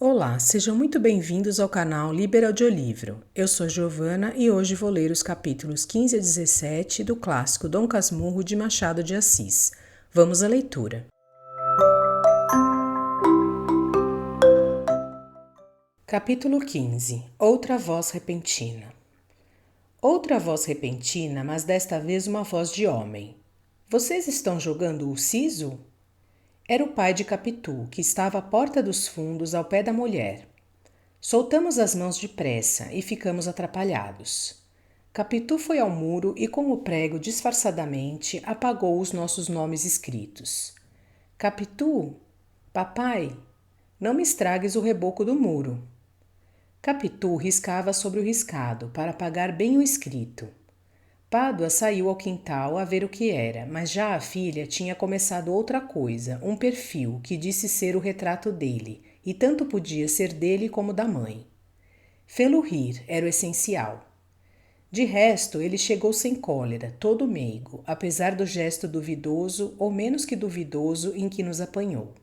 Olá, sejam muito bem-vindos ao canal Liber Audiolivro. Eu sou Giovana e hoje vou ler os capítulos 15 a 17 do clássico Dom Casmurro de Machado de Assis. Vamos à leitura. Capítulo 15. Outra voz repentina. Outra voz repentina, mas desta vez uma voz de homem. Vocês estão jogando o siso? Era o pai de Capitu, que estava à porta dos fundos ao pé da mulher. Soltamos as mãos depressa e ficamos atrapalhados. Capitu foi ao muro e com o prego disfarçadamente apagou os nossos nomes escritos. Capitu, papai, não me estragues o reboco do muro. Capitu riscava sobre o riscado para apagar bem o escrito. Pádua saiu ao quintal a ver o que era, mas já a filha tinha começado outra coisa, um perfil que disse ser o retrato dele, e tanto podia ser dele como da mãe. Fê-lo rir era o essencial. De resto, ele chegou sem cólera, todo meigo, apesar do gesto duvidoso, ou menos que duvidoso, em que nos apanhou.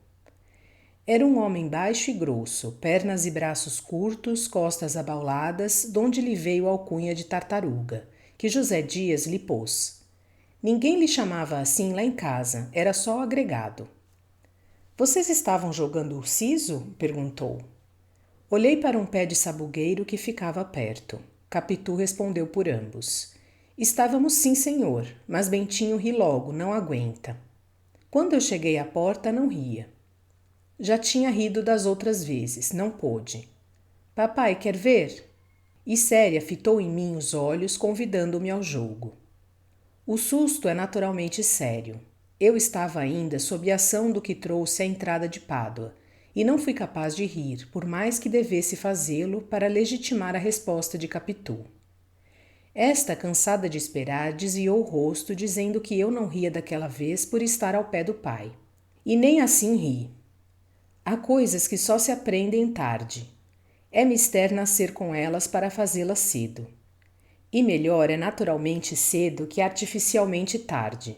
Era um homem baixo e grosso, pernas e braços curtos, costas abauladas, donde lhe veio a alcunha de tartaruga, que José Dias lhe pôs. Ninguém lhe chamava assim lá em casa, era só o agregado. Vocês estavam jogando o siso? Perguntou. Olhei para um pé de sabugueiro que ficava perto. Capitu respondeu por ambos. Estávamos sim, senhor, mas Bentinho ri logo, não aguenta. Quando eu cheguei à porta, não ria. Já tinha rido das outras vezes, não pôde. Papai, quer ver? E Séria fitou em mim os olhos, convidando-me ao jogo. O susto é naturalmente sério. Eu estava ainda sob a ação do que trouxe a entrada de Pádua, e não fui capaz de rir, por mais que devesse fazê-lo para legitimar a resposta de Capitu. Esta, cansada de esperar, desviou o rosto, dizendo que eu não ria daquela vez por estar ao pé do pai. E nem assim ri. Há coisas que só se aprendem tarde. É mister nascer com elas para fazê-las cedo. E melhor é naturalmente cedo que artificialmente tarde.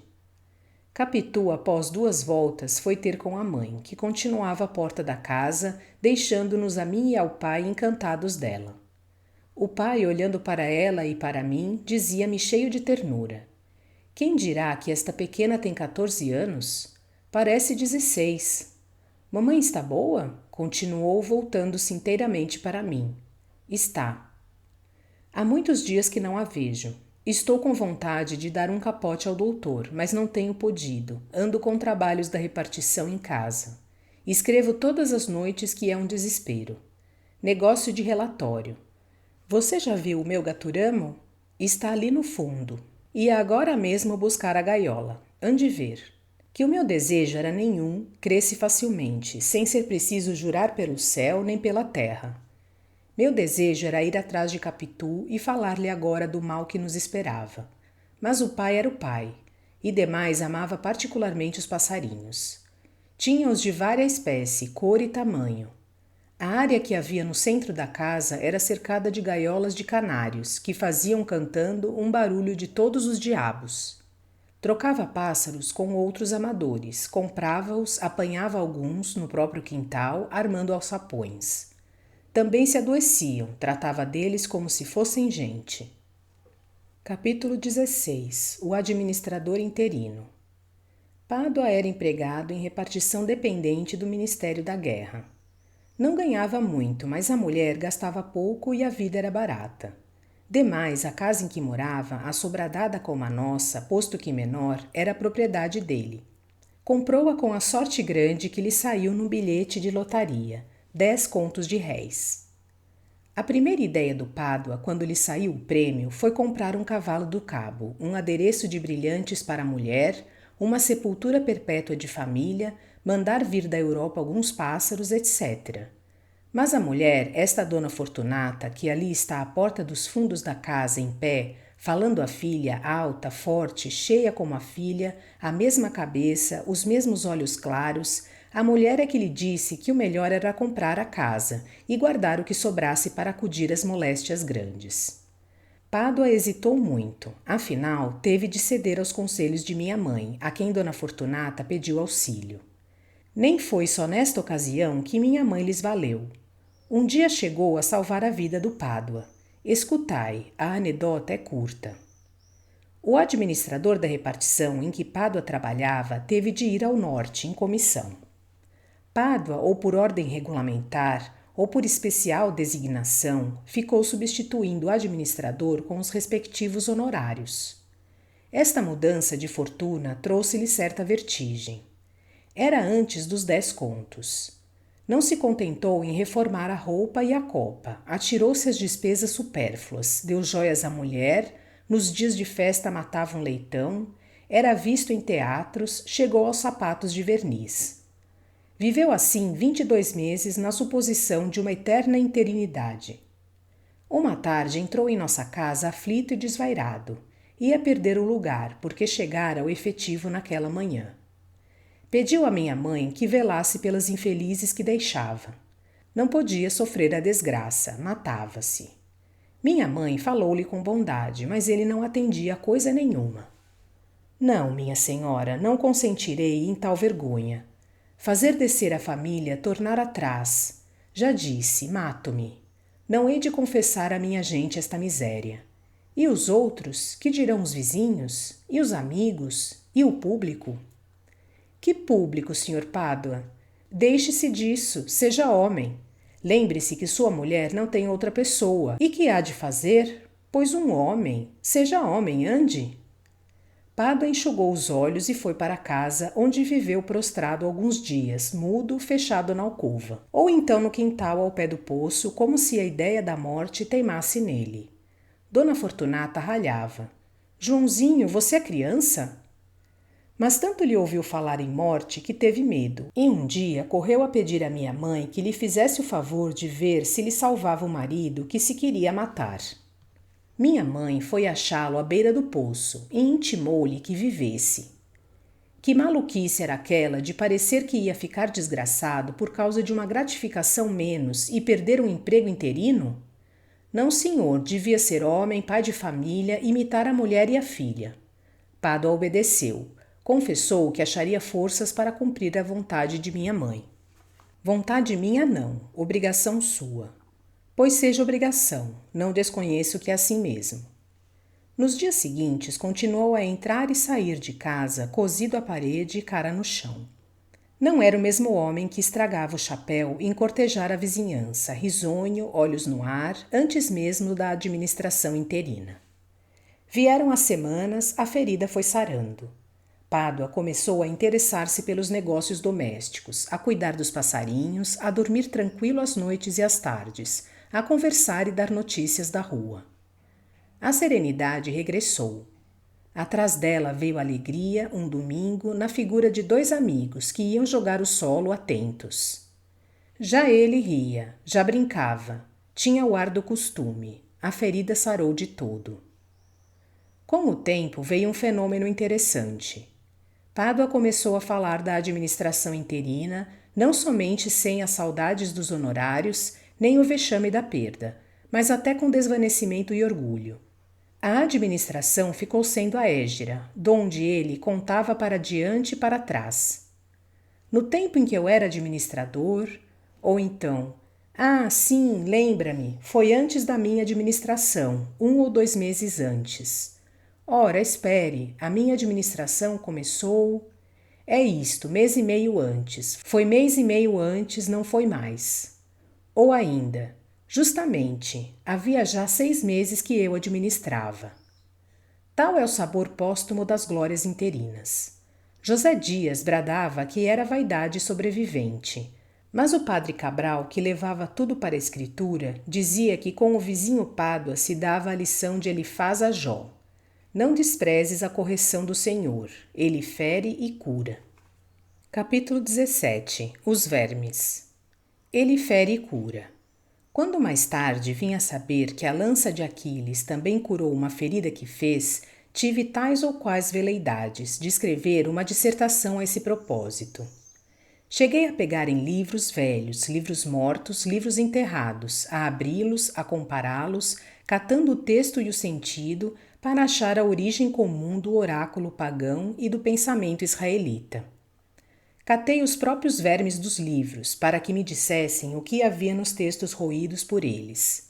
Capitu, após 2 voltas, foi ter com a mãe, que continuava à porta da casa, deixando-nos a mim e ao pai encantados dela. O pai, olhando para ela e para mim, dizia-me cheio de ternura. Quem dirá que esta pequena tem 14 anos? Parece 16. Mamãe está boa? Continuou, voltando-se inteiramente para mim. Está. Há muitos dias que não a vejo. Estou com vontade de dar um capote ao doutor, mas não tenho podido. Ando com trabalhos da repartição em casa. Escrevo todas as noites, que é um desespero. Negócio de relatório. Você já viu o meu gaturamo? Está ali no fundo. Ia agora mesmo buscar a gaiola. Ande ver. Que o meu desejo era nenhum, cresce facilmente, sem ser preciso jurar pelo céu nem pela terra. Meu desejo era ir atrás de Capitu e falar-lhe agora do mal que nos esperava. Mas o pai era o pai, e demais amava particularmente os passarinhos. Tinha-os de várias espécie, cor e tamanho. A área que havia no centro da casa era cercada de gaiolas de canários, que faziam cantando um barulho de todos os diabos. Trocava pássaros com outros amadores, comprava-os, apanhava alguns no próprio quintal, armando alçapões. Também se adoeciam, tratava deles como se fossem gente. Capítulo 16. O administrador interino. Pádua era empregado em repartição dependente do Ministério da Guerra. Não ganhava muito, mas a mulher gastava pouco e a vida era barata. Demais, a casa em que morava, assobradada como a nossa, posto que menor, era propriedade dele. Comprou-a com a sorte grande que lhe saiu num bilhete de lotaria, 10 contos de réis. A primeira ideia do Pádua, quando lhe saiu o prêmio, foi comprar um cavalo do cabo, um adereço de brilhantes para a mulher, uma sepultura perpétua de família, mandar vir da Europa alguns pássaros, etc. Mas a mulher, esta dona Fortunata, que ali está à porta dos fundos da casa em pé, falando à filha, alta, forte, cheia como a filha, a mesma cabeça, os mesmos olhos claros, a mulher é que lhe disse que o melhor era comprar a casa e guardar o que sobrasse para acudir às moléstias grandes. Pádua hesitou muito, afinal, teve de ceder aos conselhos de minha mãe, a quem dona Fortunata pediu auxílio. Nem foi só nesta ocasião que minha mãe lhes valeu. Um dia chegou a salvar a vida do Pádua. Escutai, a anedota é curta. O administrador da repartição em que Pádua trabalhava teve de ir ao norte em comissão. Pádua, ou por ordem regulamentar, ou por especial designação, ficou substituindo o administrador com os respectivos honorários. Esta mudança de fortuna trouxe-lhe certa vertigem. Era antes dos 10 contos. Não se contentou em reformar a roupa e a copa, atirou-se às despesas supérfluas, deu joias à mulher, nos dias de festa matava um leitão, era visto em teatros, chegou aos sapatos de verniz. Viveu assim 22 meses na suposição de uma eterna interinidade. Uma tarde entrou em nossa casa aflito e desvairado. Ia perder o lugar, porque chegara o efetivo naquela manhã. Pediu à minha mãe que velasse pelas infelizes que deixava. Não podia sofrer a desgraça, matava-se. Minha mãe falou-lhe com bondade, mas ele não atendia a coisa nenhuma. Não, minha senhora, não consentirei em tal vergonha. Fazer descer a família, tornar atrás. Já disse, mato-me. Não hei de confessar à minha gente esta miséria. E os outros? Que dirão os vizinhos? E os amigos? E o público? Que público, Sr. Pádua? Deixe-se disso, seja homem. Lembre-se que sua mulher não tem outra pessoa. E que há de fazer? Pois um homem. Seja homem, ande. Pádua enxugou os olhos e foi para casa, onde viveu prostrado alguns dias, mudo, fechado na alcova. Ou então no quintal ao pé do poço, como se a ideia da morte teimasse nele. Dona Fortunata ralhava. Joãozinho, você é criança? Mas tanto lhe ouviu falar em morte que teve medo, e um dia correu a pedir à minha mãe que lhe fizesse o favor de ver se lhe salvava o marido que se queria matar. Minha mãe foi achá-lo à beira do poço e intimou-lhe que vivesse. Que maluquice era aquela de parecer que ia ficar desgraçado por causa de uma gratificação menos e perder um emprego interino? Não, senhor, devia ser homem, pai de família, imitar a mulher e a filha. Pádua obedeceu. Confessou que acharia forças para cumprir a vontade de minha mãe. Vontade minha não, obrigação sua. Pois seja obrigação, não desconheço que é assim mesmo. Nos dias seguintes continuou a entrar e sair de casa, cosido à parede e cara no chão. Não era o mesmo homem que estragava o chapéu em cortejar a vizinhança, risonho, olhos no ar, antes mesmo da administração interina. Vieram as semanas, a ferida foi sarando. Pádua começou a interessar-se pelos negócios domésticos, a cuidar dos passarinhos, a dormir tranquilo às noites e às tardes, a conversar e dar notícias da rua. A serenidade regressou. Atrás dela veio a alegria, um domingo, na figura de 2 amigos que iam jogar o solo atentos. Já ele ria, já brincava, tinha o ar do costume, a ferida sarou de todo. Com o tempo veio um fenômeno interessante. Pádua começou a falar da administração interina, não somente sem as saudades dos honorários, nem o vexame da perda, mas até com desvanecimento e orgulho. A administração ficou sendo a Égira, donde ele contava para diante e para trás. No tempo em que eu era administrador, ou então, sim, lembra-me, foi antes da minha administração, 1 ou 2 meses antes. Ora, espere, a minha administração começou... É isto, mês e meio antes. Foi mês e meio antes, não foi mais. Ou ainda, justamente, havia já 6 meses que eu administrava. Tal é o sabor póstumo das glórias interinas. José Dias bradava que era vaidade sobrevivente, mas o padre Cabral, que levava tudo para a escritura, dizia que com o vizinho Pádua se dava a lição de Elifaz a Jó. Não desprezes a correção do Senhor, ele fere e cura. Capítulo 17. Os vermes. Ele fere e cura. Quando mais tarde vim a saber que a lança de Aquiles também curou uma ferida que fez, tive tais ou quais veleidades de escrever uma dissertação a esse propósito. Cheguei a pegar em livros velhos, livros mortos, livros enterrados, a abri-los, a compará-los, catando o texto e o sentido, para achar a origem comum do oráculo pagão e do pensamento israelita. Catei os próprios vermes dos livros, para que me dissessem o que havia nos textos roídos por eles.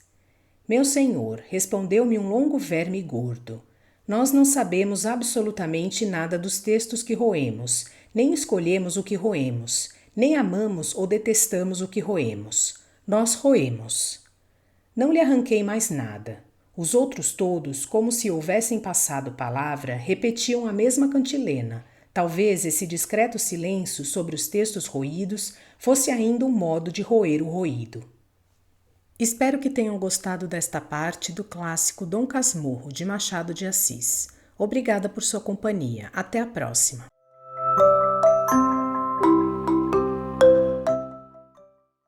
Meu senhor, respondeu-me um longo verme gordo, nós não sabemos absolutamente nada dos textos que roemos, nem escolhemos o que roemos, nem amamos ou detestamos o que roemos. Nós roemos. Não lhe arranquei mais nada. Os outros todos, como se houvessem passado palavra, repetiam a mesma cantilena. Talvez esse discreto silêncio sobre os textos roídos fosse ainda um modo de roer o roído. Espero que tenham gostado desta parte do clássico Dom Casmurro, de Machado de Assis. Obrigada por sua companhia. Até a próxima.